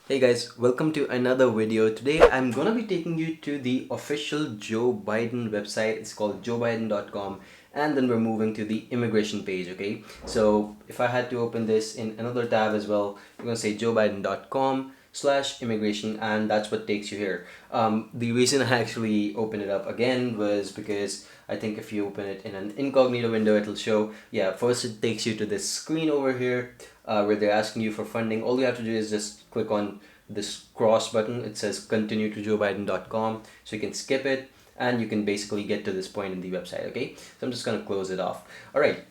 Hey guys, welcome to another video. Today I'm gonna be taking you to the official Joe Biden website. It's called joebiden.com, and then we're moving to the immigration page, okay? So if I had to open this in another tab as well, we're gonna say joebiden.com/immigration, and that's what takes you here. The reason I actually opened it up again was because I think if you open it in an incognito window, it'll show, yeah, first it takes you to this screen over here where they're asking you for funding. All you have to do is just click on this cross button. It says continue to joebiden.com, so you can skip it and you can basically get to this point in the website. Okay, so I'm just gonna close it off. All right,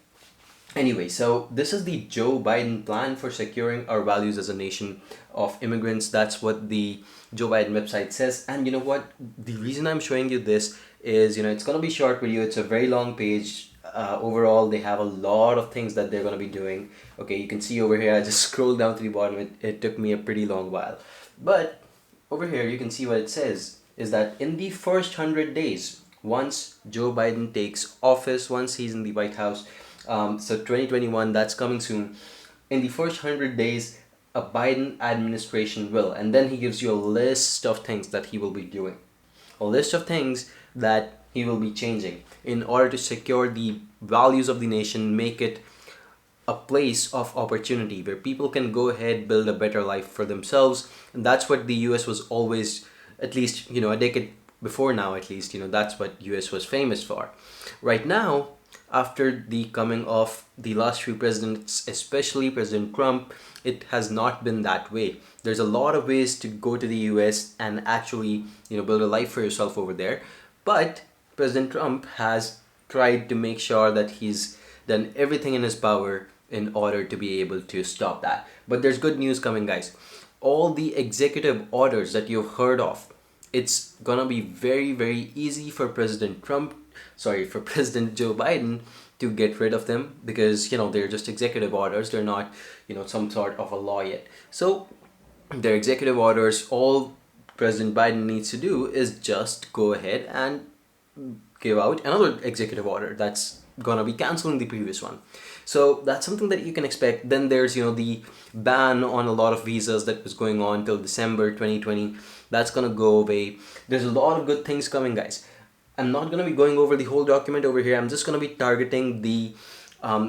anyway, so this is the Joe Biden plan for securing our values as a nation of immigrants. That's what the Joe Biden website says. And you know what, the reason I'm showing you this is, it's going to be short video. It's a very long page. Overall, they have a lot of things that they're going to be doing. Okay, you can see over here, I just scrolled down to the bottom. It took me a pretty long while, but over here you can see what it says is that in the first 100 days, once Joe Biden takes office, once he's in the White House, so 2021, that's coming soon. In the first 100 days, a Biden administration will, and then he gives you a list of things that he will be doing, a list of things that he will be changing in order to secure the values of the nation, make it a place of opportunity where people can go ahead, build a better life for themselves. And that's what the US was always, at least, a decade before now, at least, that's what US was famous for. Right now, after the coming of the last few presidents, especially President Trump, it has not been that way. There's a lot of ways to go to the US and actually, build a life for yourself over there. But President Trump has tried to make sure that he's done everything in his power in order to be able to stop that. But there's good news coming, guys. All the executive orders that you've heard of, it's gonna be very, very easy for for President Joe Biden to get rid of them, because they're just executive orders. They're not some sort of a law yet. So they're executive orders. All President Biden needs to do is just go ahead and give out another executive order that's gonna be canceling the previous one. So that's something that you can expect. Then there's the ban on a lot of visas that was going on till December 2020. That's gonna go away. There's a lot of good things coming, guys. I'm not gonna be going over the whole document over here. I'm just gonna be targeting the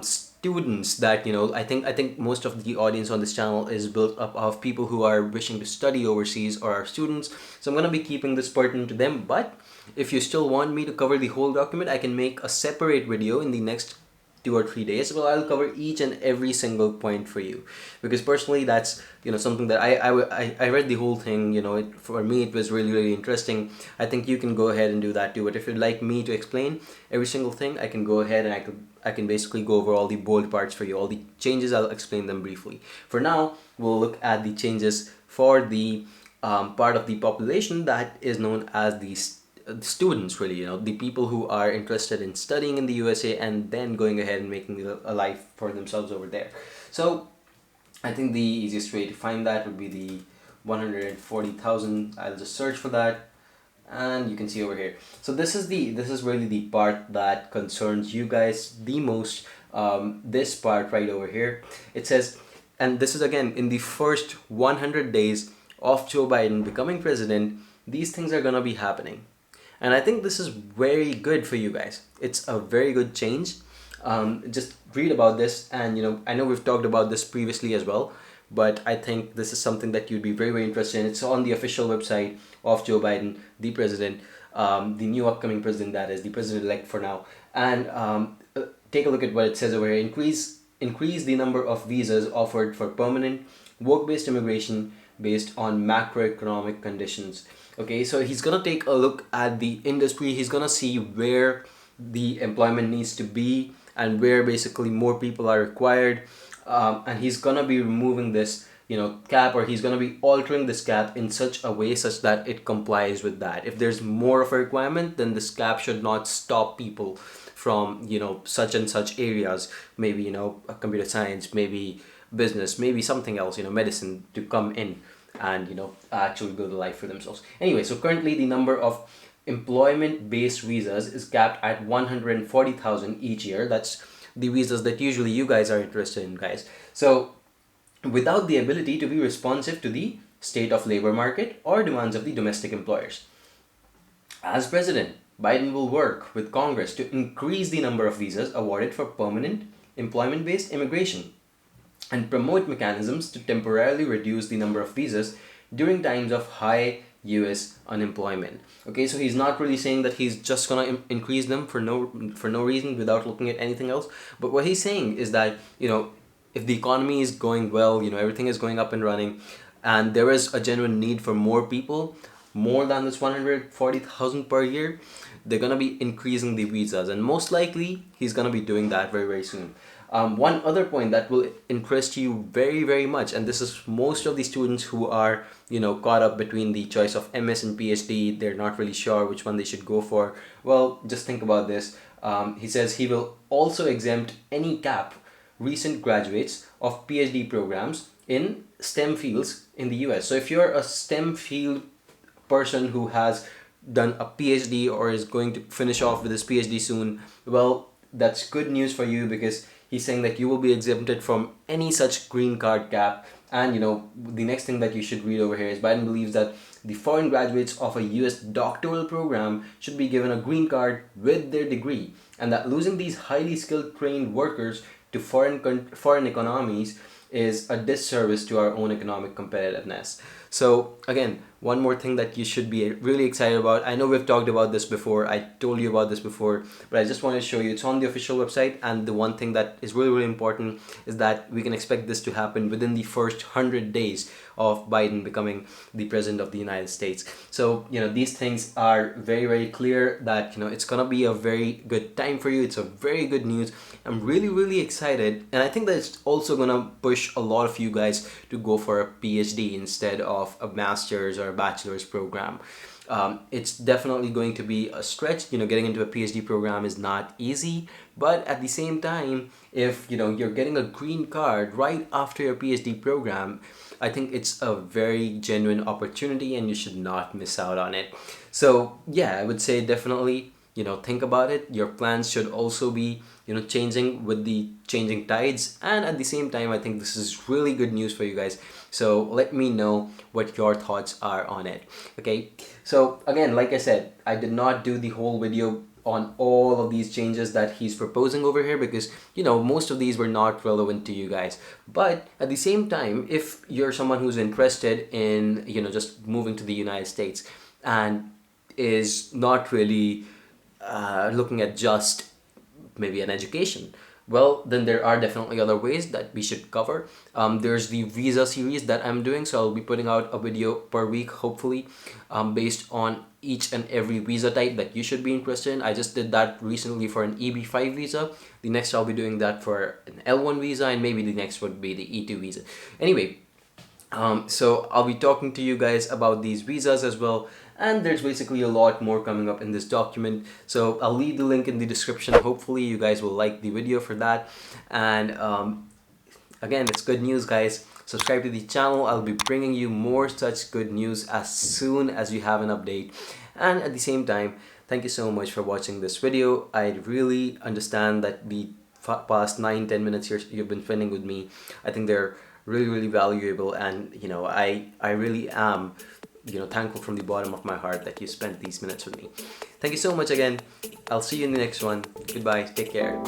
students that I think most of the audience on this channel is built up of people who are wishing to study overseas or are students. So I'm gonna be keeping this pertinent to them. But if you still want me to cover the whole document, I can make a separate video in the next 2 or 3 days. Well, I'll cover each and every single point for you, because personally that's something that I read the whole thing. For me it was really, really interesting. I think you can go ahead and do that too. But if you'd like me to explain every single thing, I can go ahead and I can basically go over all the bold parts for you. All the changes, I'll explain them briefly. For now, we'll look at the changes for the part of the population that is known as the students, really, the people who are interested in studying in the USA and then going ahead and making a life for themselves over there. So I think the easiest way to find that would be the 140,000. I'll just search for that, and you can see over here. So this is really the part that concerns you guys the most. This part right over here, it says, and this is again in the first 100 days of Joe Biden becoming president, these things are gonna be happening. And I think this is very good for you guys. It's a very good change. Just read about this, and I know we've talked about this previously as well, but I think this is something that you'd be very, very interested in. It's on the official website of Joe Biden, the president, the new upcoming president, that is the president-elect for now. And take a look at what it says over here. Increase the number of visas offered for permanent work-based immigration based on macroeconomic conditions. Okay, so he's gonna take a look at the industry. He's gonna see where the employment needs to be and where basically more people are required, and he's gonna be removing this cap, or he's gonna be altering this cap in such a way such that it complies with that. If there's more of a requirement, then this cap should not stop people from such and such areas, maybe computer science, maybe business, maybe something else, medicine, to come in and actually build a life for themselves. Anyway, so currently the number of employment-based visas is capped at 140,000 each year. That's the visas that usually you guys are interested in, guys. So without the ability to be responsive to the state of labor market, or demands of the domestic employers. As president, Biden will work with Congress to increase the number of visas awarded for permanent employment based immigration and promote mechanisms to temporarily reduce the number of visas during times of high US unemployment. Okay, so he's not really saying that he's just gonna increase them for no reason without looking at anything else. But what he's saying is that, if the economy is going well, everything is going up and running, and there is a genuine need for more people, more than this 140,000 per year, they're gonna be increasing the visas, and most likely he's gonna be doing that very very soon. One other point that will interest you very very much, and this is most of the students who are caught up between the choice of MS and PhD, they're not really sure which one they should go for. Well, just think about this. He says he will also exempt any CAP recent graduates of PhD programs in STEM fields in the US. So if you're a STEM field person who has done a PhD or is going to finish off with his PhD soon, well, that's good news for you, because he's saying that you will be exempted from any such green card cap. And the next thing that you should read over here is Biden believes that the foreign graduates of a US doctoral program should be given a green card with their degree, and that losing these highly skilled trained workers to foreign economies is a disservice to our own economic competitiveness. So again, one more thing that you should be really excited about. I know we've talked about this before, I told you about this before, but I just want to show you it's on the official website. And the one thing that is really really important is that we can expect this to happen within the first 100 days of Biden becoming the president of the United States. So these things are very very clear that it's gonna be a very good time for you. It's a very good news. I'm really really excited, and I think that it's also gonna push a lot of you guys to go for a PhD instead of a master's or a bachelor's program. It's definitely going to be a stretch. Getting into a PhD program is not easy, but at the same time, if you're getting a green card right after your PhD program, I think it's a very genuine opportunity and you should not miss out on it. So yeah, I would say definitely think about it. Your plans should also be changing with the changing tides, and at the same time I think this is really good news for you guys. So let me know what your thoughts are on it. Okay, so again, like I said, I did not do the whole video on all of these changes that he's proposing over here, because most of these were not relevant to you guys. But at the same time, if you're someone who's interested in just moving to the United States and is not really looking at just maybe an education, well, then there are definitely other ways that we should cover. There's the visa series that I'm doing, so I'll be putting out a video per week, hopefully, based on each and every visa type that you should be interested in. I just did that recently for an EB5 visa. The next I'll be doing that for an L1 visa, and maybe the next would be the E2 visa. Anyway, so I'll be talking to you guys about these visas as well, and there's basically a lot more coming up in this document, so I'll leave the link in the description. Hopefully you guys will like the video for that. And again, it's good news, guys. Subscribe to the channel. I'll be bringing you more such good news as soon as we have an update. And at the same time, thank you so much for watching this video. I really understand that the past 9-10 minutes you've been spending with me, I think they're really really valuable, and I really am thankful from the bottom of my heart that you spent these minutes with me. Thank you so much again. I'll see you in the next one. Goodbye, take care.